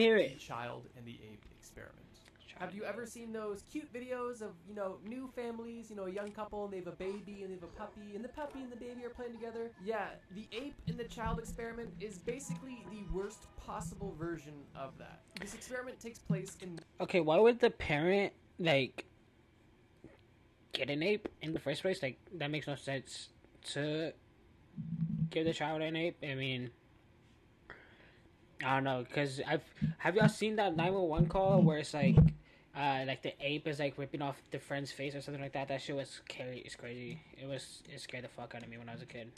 Hear The it. Child and the Ape experiment. Have you ever seen those cute videos of, new families, a young couple and they have a baby and they have a puppy and the puppy and the baby are playing together? Yeah, the ape and the child experiment is basically the worst possible version of that. This experiment takes place in... Okay, why would the parent like get an ape in the first place? Like that makes no sense to give the child an ape. I mean, I don't know, cause I've have y'all seen that 911 call where it's like the ape is like ripping off the friend's face or something like that. That shit was scary. It's crazy. It scared the fuck out of me when I was a kid.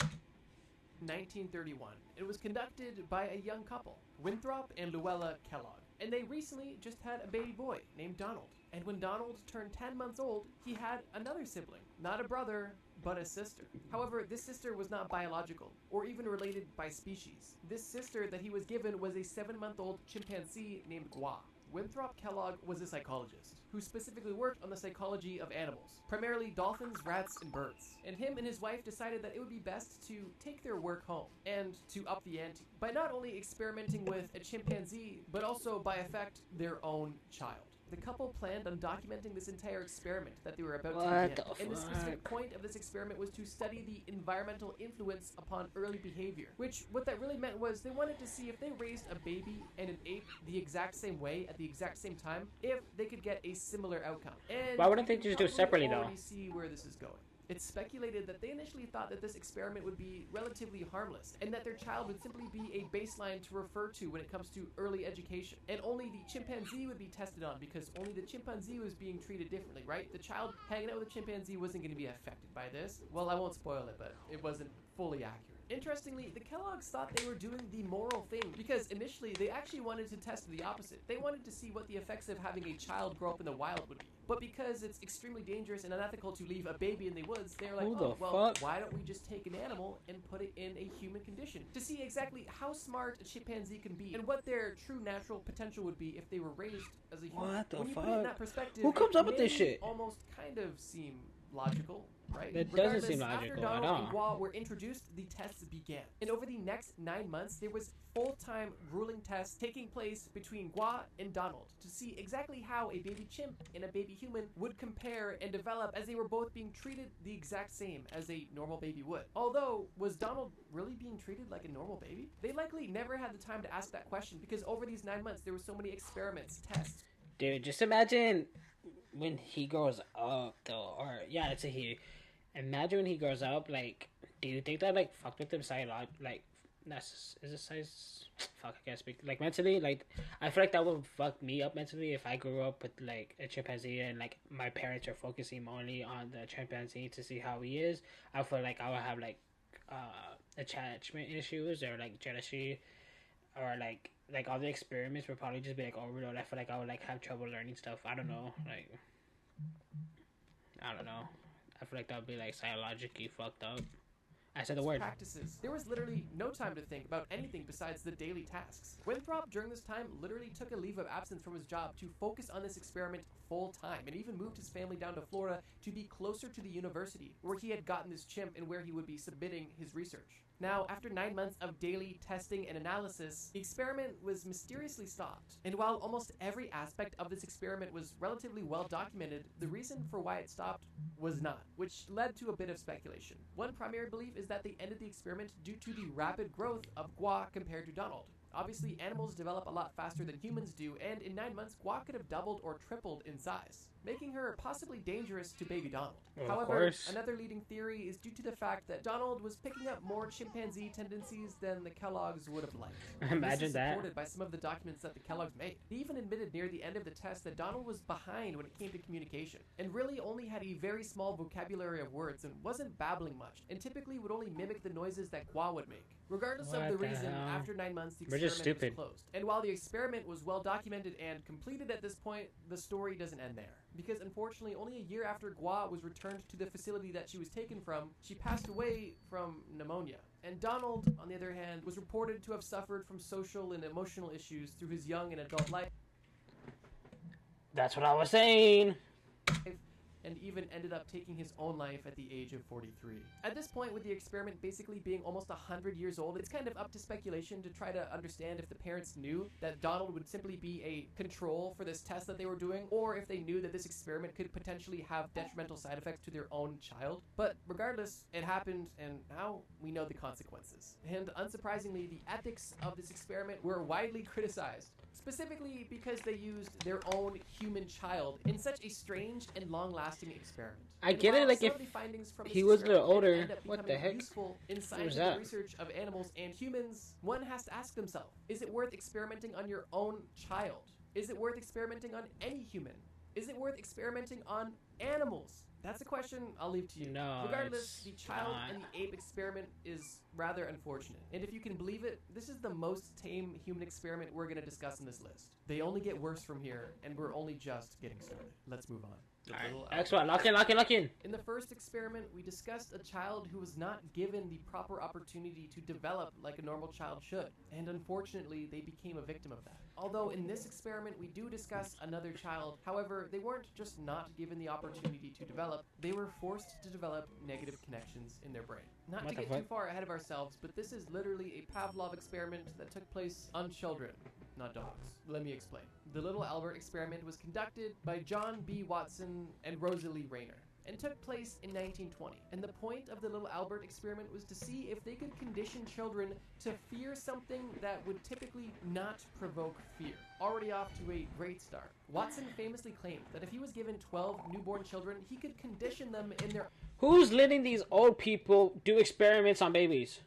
1931. It was conducted by a young couple, Winthrop and Luella Kellogg, and they recently just had a baby boy named Donald. And when Donald turned 10 months old, he had another sibling, not a brother, but a sister. However, this sister was not biological, or even related by species. This sister that he was given was a 7-month-old chimpanzee named Gua. Winthrop Kellogg was a psychologist who specifically worked on the psychology of animals, primarily dolphins, rats, and birds. And him and his wife decided that it would be best to take their work home and to up the ante by not only experimenting with a chimpanzee, but also by effect their own child. The couple planned on documenting this entire experiment that they were about to What begin. the And the specific fuck? point of this experiment was to study the environmental influence upon early behavior. Which, what that really meant was they wanted to see if they raised a baby and an ape the exact same way at the exact same time, if they could get a similar outcome. And Why wouldn't they you can just do it probably separately, though? already see where this is going. It's speculated that they initially thought that this experiment would be relatively harmless, and that their child would simply be a baseline to refer to when it comes to early education. And only the chimpanzee would be tested on, because only the chimpanzee was being treated differently, right? The child hanging out with the chimpanzee wasn't going to be affected by this. Well, I won't spoil it, but it wasn't fully accurate. Interestingly, the Kellogg's thought they were doing the moral thing, because initially they actually wanted to test the opposite. They wanted to see what the effects of having a child grow up in the wild would be. But because it's extremely dangerous and unethical to leave a baby in the woods, they're like, Who oh, the well, fuck? why don't we just take an animal and put it in a human condition to see exactly how smart a chimpanzee can be and what their true natural potential would be if they were raised as a human. What the When you fuck? put it in that perspective, Who comes it up with this may shit? almost kind of seem logical, right? It doesn't seem Regardless, logical after at Donald and all. Gua were introduced, the tests began. And over the next 9 months, there was full-time grueling tests taking place between Gua and Donald to see exactly how a baby chimp and a baby human would compare and develop, as they were both being treated the exact same as a normal baby would. Although, was Donald really being treated like a normal baby? They likely never had the time to ask that question, because over these 9 months, there were so many experiments, tests. Dude, just imagine when he grows up, though. Or yeah, it's a he. Imagine when he grows up. Like, do you think that like fucked with him like that's is it size? Fuck, I can't speak. Like mentally, like I feel like that would fuck me up mentally if I grew up with like a chimpanzee and like my parents are focusing only on the chimpanzee to see how he is. I feel like I would have like attachment issues or like jealousy or like all the experiments would probably just be like overload. I feel like I would like have trouble learning stuff. I don't know, like I don't know. I feel like that would be like psychologically fucked up. I said the word. Practices. There was literally no time to think about anything besides the daily tasks. Winthrop, during this time, literally took a leave of absence from his job to focus on this experiment full time, and even moved his family down to Florida to be closer to the university where he had gotten this chimp and where he would be submitting his research. Now, after 9 months of daily testing and analysis, the experiment was mysteriously stopped. And while almost every aspect of this experiment was relatively well documented, the reason for why it stopped was not, which led to a bit of speculation. One primary belief is that they ended the experiment due to the rapid growth of Gua compared to Donald. Obviously, animals develop a lot faster than humans do, and in 9 months, Gua could have doubled or tripled in size, making her possibly dangerous to baby Donald. Of However, course. another leading theory is due to the fact that Donald was picking up more chimpanzee tendencies than the Kellogg's would have liked. Imagine This is that. supported by some of the documents that the Kellogg's made. They even admitted near the end of the test that Donald was behind when it came to communication, and really only had a very small vocabulary of words and wasn't babbling much, and typically would only mimic the noises that Gua would make. Regardless of What the the reason, hell? after 9 months, the We're just experiment was stupid. closed. And while the experiment was well documented and completed at this point, the story doesn't end there. Because unfortunately, only a year after Gua was returned to the facility that she was taken from, she passed away from pneumonia. And Donald, on the other hand, was reported to have suffered from social and emotional issues through his young and adult life. That's what I was saying. and even ended up taking his own life at the age of 43. At this point, with the experiment basically being almost 100 years old, it's kind of up to speculation to try to understand if the parents knew that Donald would simply be a control for this test that they were doing, or if they knew that this experiment could potentially have detrimental side effects to their own child. But regardless, it happened, and now we know the consequences. And unsurprisingly, the ethics of this experiment were widely criticized, specifically because they used their own human child in such a strange and long-lasting experiment. I get it, like, if he was a little older, what the heck? Useful in scientific research of animals and humans, one has to ask themselves, is it worth experimenting on your own child? Is it worth experimenting on any human? Is it worth experimenting on animals? That's a question I'll leave to you. No, regardless, the child and the ape experiment is rather unfortunate. And if you can believe it, this is the most tame human experiment we're going to discuss in this list. They only get worse from here, and we're only just getting started. Let's move on. Next one. Lock in. In the first experiment, we discussed a child who was not given the proper opportunity to develop like a normal child should. And unfortunately, they became a victim of that. Although in this experiment, we do discuss another child. However, they weren't just not given the opportunity to develop, they were forced to develop negative connections in their brain. Not to get too far ahead of ourselves, but this is literally a Pavlov experiment that took place on children, not dogs. Let me explain. The Little Albert experiment was conducted by John B. Watson and Rosalie Rayner and took place in 1920. And the point of the Little Albert experiment was to see if they could condition children to fear something that would typically not provoke fear. Already off to a great start. Watson famously claimed that if he was given 12 newborn children, he could condition them in their... Who's letting these old people do experiments on babies?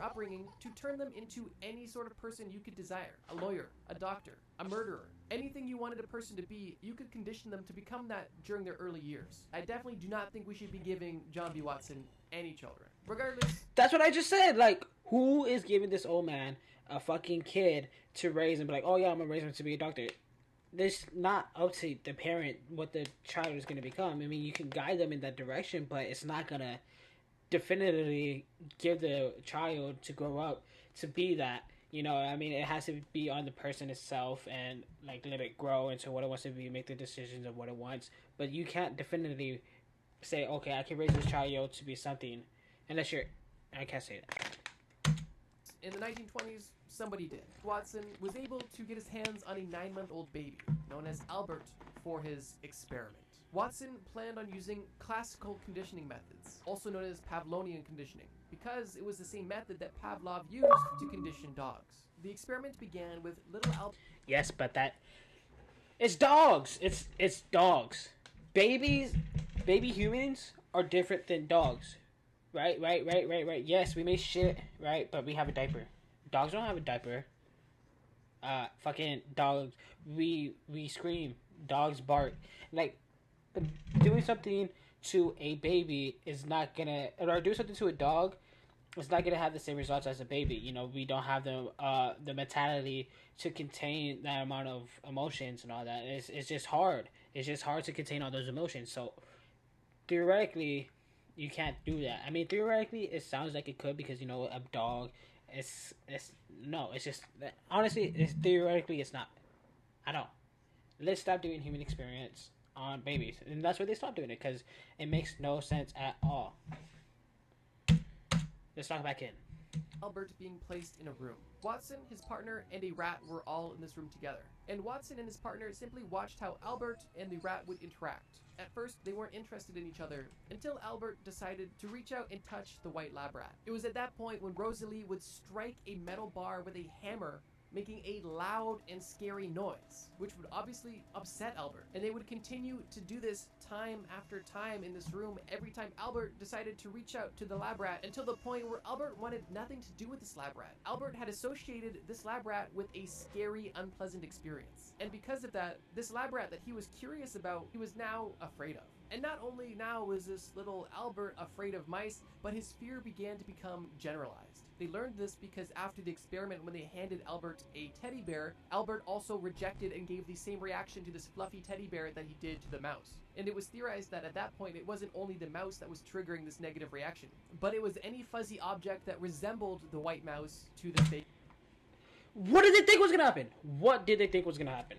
Upbringing to turn them into any sort of person you could desire. A lawyer, a doctor, a murderer. Anything you wanted a person to be, you could condition them to become that during their early years. I definitely do not think we should be giving John B. Watson any children. Regardless... That's what I just said. Like, who is giving this old man a fucking kid to raise and be like, oh yeah, I'm gonna raise him to be a doctor? It's not up to the parent what the child is gonna become. I mean, you can guide them in that direction, but it's not gonna definitively give the child to grow up to be that. You know, I mean, it has to be on the person itself and, like, let it grow into what it wants to be, make the decisions of what it wants. But you can't definitively say, okay, I can raise this child to be something, unless you're... I can't say that. In the 1920s, somebody did. Watson was able to get his hands on a 9-month-old baby, known as Albert, for his experiment. Watson planned on using classical conditioning methods, also known as Pavlovian conditioning, because it was the same method that Pavlov used to condition dogs. The experiment began with little Albert... Yes, but that... It's dogs! It's dogs. Baby humans are different than dogs. Right. Yes, we may shit, right? But we have a diaper. Dogs don't have a diaper. Fucking dogs. We scream. Dogs bark. Like, doing something to a baby is not gonna, or do something to a dog, it's not gonna have the same results as a baby. You know, we don't have the mentality to contain that amount of emotions and all that. It's just hard. It's just hard to contain all those emotions. So theoretically, you can't do that. I mean, theoretically, it sounds like it could, because, you know, a dog. It's just honestly, theoretically, it's not. I don't. Let's stop doing human experiments on babies, and that's why they stopped doing it, because it makes no sense at all. Let's log back in. Albert being placed in a room. Watson, his partner, and a rat were all in this room together, and Watson and his partner simply watched how Albert and the rat would interact. At first, they weren't interested in each other, until Albert decided to reach out and touch the white lab rat. It was at that point when Rosalie would strike a metal bar with a hammer, making a loud and scary noise, which would obviously upset Albert. And they would continue to do this time after time in this room every time Albert decided to reach out to the lab rat, until the point where Albert wanted nothing to do with this lab rat. Albert had associated this lab rat with a scary, unpleasant experience. And because of that, this lab rat that he was curious about, he was now afraid of. And not only now was this little Albert afraid of mice, but his fear began to become generalized. They learned this because after the experiment, when they handed Albert a teddy bear, Albert also rejected and gave the same reaction to this fluffy teddy bear that he did to the mouse. And it was theorized that at that point, it wasn't only the mouse that was triggering this negative reaction, but it was any fuzzy object that resembled the white mouse to the fake. What did they think was gonna happen? What did they think was gonna happen?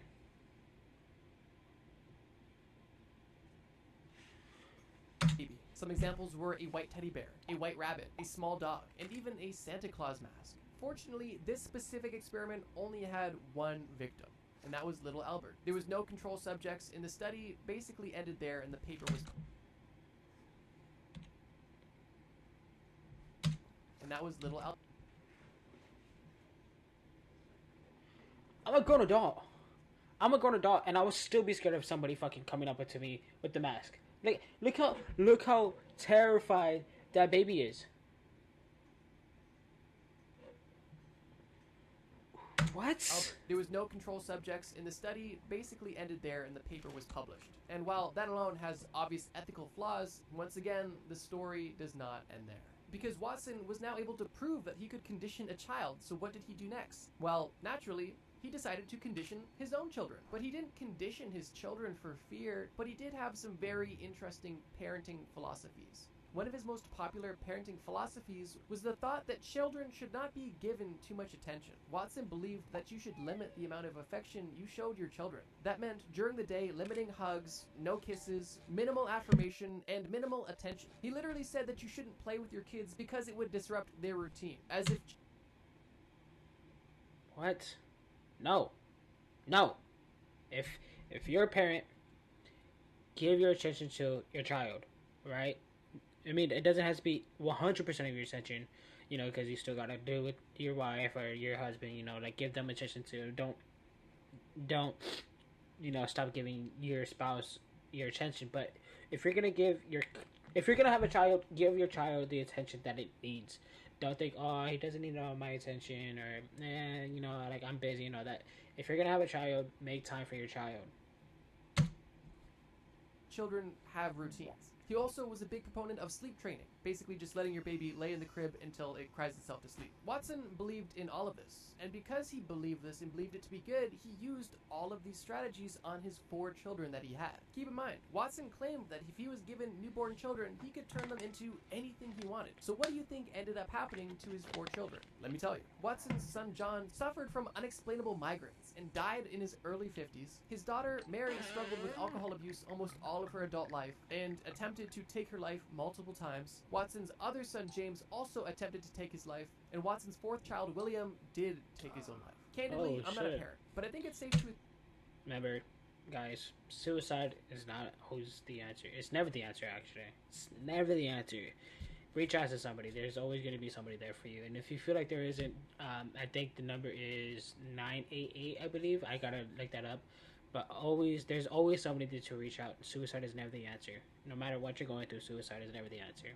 baby. Some examples were a white teddy bear, a white rabbit, a small dog, and even a Santa Claus mask. Fortunately, this specific experiment only had one victim, and that was little Albert. There was no control subjects, and the study basically ended there, and the paper was... And that was little Albert. I'm a grown adult. I'm a grown adult, and I would still be scared of somebody fucking coming up to me with the mask. Like, look how terrified that baby is. What? There was no control subjects, and the study basically ended there, and the paper was published. And while that alone has obvious ethical flaws, once again, the story does not end there. Because Watson was now able to prove that he could condition a child, so what did he do next? Well, naturally, he decided to condition his own children. But he didn't condition his children for fear, but he did have some very interesting parenting philosophies. One of his most popular parenting philosophies was the thought that children should not be given too much attention. Watson believed that you should limit the amount of affection you showed your children. That meant, during the day, limiting hugs, no kisses, minimal affirmation, and minimal attention. He literally said that you shouldn't play with your kids because it would disrupt their routine. As if... What? No. If you're a parent, give your attention to your child, right? I mean, it doesn't have to be 100% of your attention, you know, because you still gotta do with your wife or your husband, you know, like give them attention to. Don't, you know, stop giving your spouse your attention. But if you're gonna have a child, give your child the attention that it needs. Don't think, oh, he doesn't need all my attention, or, you know, like I'm busy, you know that. If you're gonna have a child, make time for your child. Children have routines. He also was a big proponent of sleep training, basically just letting your baby lay in the crib until it cries itself to sleep. Watson believed in all of this, and because he believed this and believed it to be good, he used all of these strategies on his 4 children that he had. Keep in mind, Watson claimed that if he was given newborn children, he could turn them into anything he wanted. So what do you think ended up happening to his 4 children? Let me tell you. Watson's son John suffered from unexplainable migraines and died in his early 50s. His daughter Mary struggled with alcohol abuse almost all of her adult life and attempted to take her life multiple times. Watson's other son James also attempted to take his life, and Watson's 4th child William did take his own life. Candidly, I'm not a parent, but I think it's safe to... Remember, guys, suicide is not always the answer. It's never the answer, actually. It's never the answer. Reach out to somebody. There's always going to be somebody there for you. And if you feel like there isn't, I think the number is 988, I believe. I gotta look that up. But there's always somebody to reach out. Suicide is never the answer. No matter what you're going through, suicide is never the answer.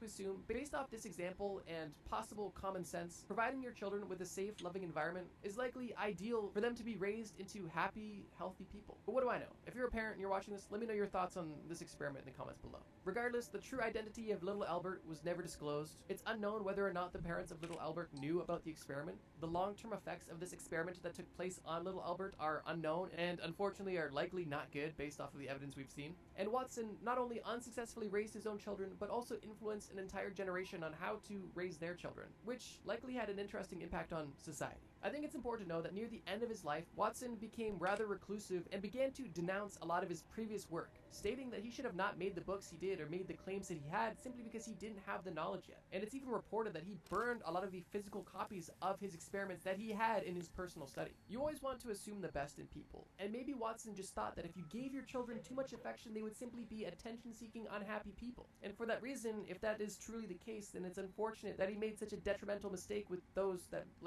Assume, based off this example and possible common sense, providing your children with a safe, loving environment is likely ideal for them to be raised into happy, healthy people. But what do I know? If you're a parent and you're watching this, let me know your thoughts on this experiment in the comments below. Regardless, the true identity of little Albert was never disclosed. It's unknown whether or not the parents of little Albert knew about the experiment. The long-term effects of this experiment that took place on little Albert are unknown and unfortunately are likely not good based off of the evidence we've seen. And Watson not only unsuccessfully raised his own children, but also influenced an entire generation on how to raise their children, which likely had an interesting impact on society. I think it's important to know that near the end of his life, Watson became rather reclusive and began to denounce a lot of his previous work, stating that he should have not made the books he did or made the claims that he had simply because he didn't have the knowledge yet. And it's even reported that he burned a lot of the physical copies of his experiments that he had in his personal study. You always want to assume the best in people, and maybe Watson just thought that if you gave your children too much affection, they would simply be attention-seeking, unhappy people. And for that reason, if that is truly the case, then it's unfortunate that he made such a detrimental mistake with those that like